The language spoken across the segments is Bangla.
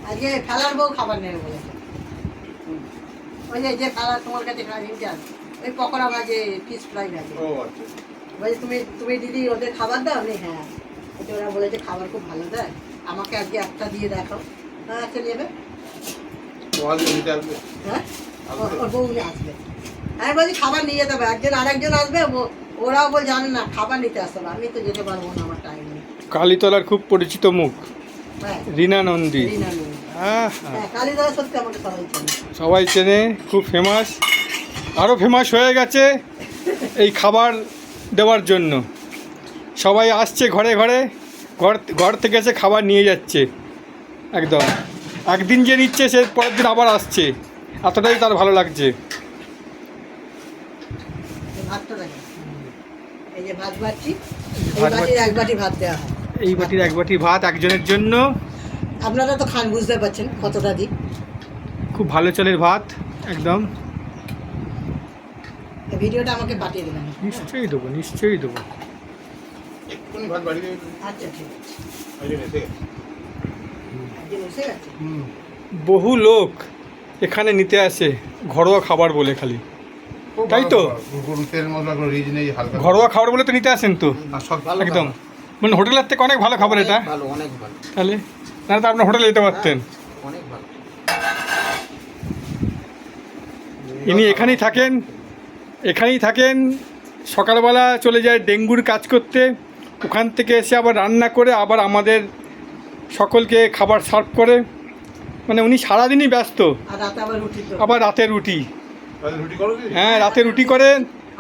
আজকে ফেলার বউ খাবার নেবে বলেছে। ওই যে ফেলার তোমার কাছে ওই পকোড়া ভাজে, ফিশ ফ্রাই ভাজে। বলছে তুমি দিদি ওদের খাবার দাও? আমি হ্যাঁ। ওরা বলেছে খাবার খুব ভালো দেয়, আমাকে আজকে একটা দিয়ে দেখাও। হ্যাঁ আচ্ছা নেবে। হ্যাঁ ওর বউ আসবে। আমি বলছি খাবার নিয়ে যেতে হবে, একজন আরেকজন আসবে, ওরাও বল জানে না খাবার নিতে আসতে হবে। আমি তো যেতে পারবো না, আমার টাইম নেই। কালীতলার খুব পরিচিত মুখ রীনা নন্দী। কালীতলা সত্যি আমাকে সবাই চেনে, সবাই চেনে, খুব ফেমাস, আরও ফেমাস হয়ে গেছে এই খাবার দেওয়ার জন্য। সবাই আসছে ঘরে ঘরে, ঘর থেকে এসে খাবার নিয়ে যাচ্ছে। একদম একদিন যে নিচ্ছে সে পরের দিন আবার আসছে, এতটাই তার ভালো লাগছে। এক বাটি ভাত দেওয়া হয়, এই বাটির এক বাটি ভাত একজনের জন্য। আপনারা তো খান, বুঝতে পারছেন কতটা দিই। খুব ভালো চালের ভাত একদম। ভিডিওটা আমাকে পাঠিয়ে দেবেন। নিশ্চয়ই দেবো, নিশ্চয়ই দেবো। আচ্ছা ঠিক আছে। বহু লোক এখানে নিতে আসে ঘরোয়া খাবার বলে, খালি তাই তো? ঘরোয়া খাবার বলে তো নিতে আসেন তো একদম, মানে হোটেলের থেকে অনেক ভালো খাবার এটা। তাহলে না তো আপনার হোটেলে যেতে পারতেন। ইনি এখানেই থাকেন, সকালবেলা চলে যায় ডেঙ্গুর কাজ করতে, ওখান থেকে এসে আবার রান্না করে আবার আমাদের সকলকে খাবার সার্ভ করে। মানে উনি সারাদিনই ব্যস্ত। আবার রাতে রুটি, হ্যাঁ রাতে রুটি করেন,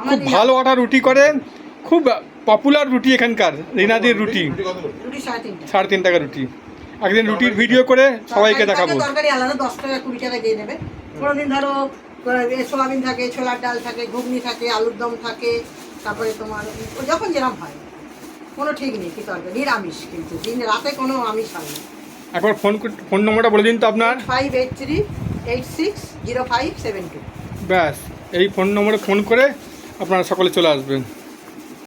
খুব ভালো আটা রুটি করেন, খুব পপুলার রুটি এখানকার রীনাদির রুটি। 3.5 টাকা রুটি। একদিন রুটির ভিডিও করে সবাইকে দেখাবো। তরকারি আলাদা 10 টাকা 20 টাকা দিয়ে নেবে। কোনোদিন ধরো সোয়াবিন থাকে, ছোলার ডাল থাকে, ঘুগনি থাকে, আলুর দম থাকে, তারপরে তোমার যখন যেরকম হয়, কোনো ঠিক নেই কি তরকারি, নিরামিষ। কিন্তু দিন রাতে কোনো আমিষ হয় না। একবার ফোন নম্বরটা বলে দিন তো আপনার। 583860572। ব্যাস, এই ফোন নম্বরে ফোন করে আপনারা সকলে চলে আসবেন।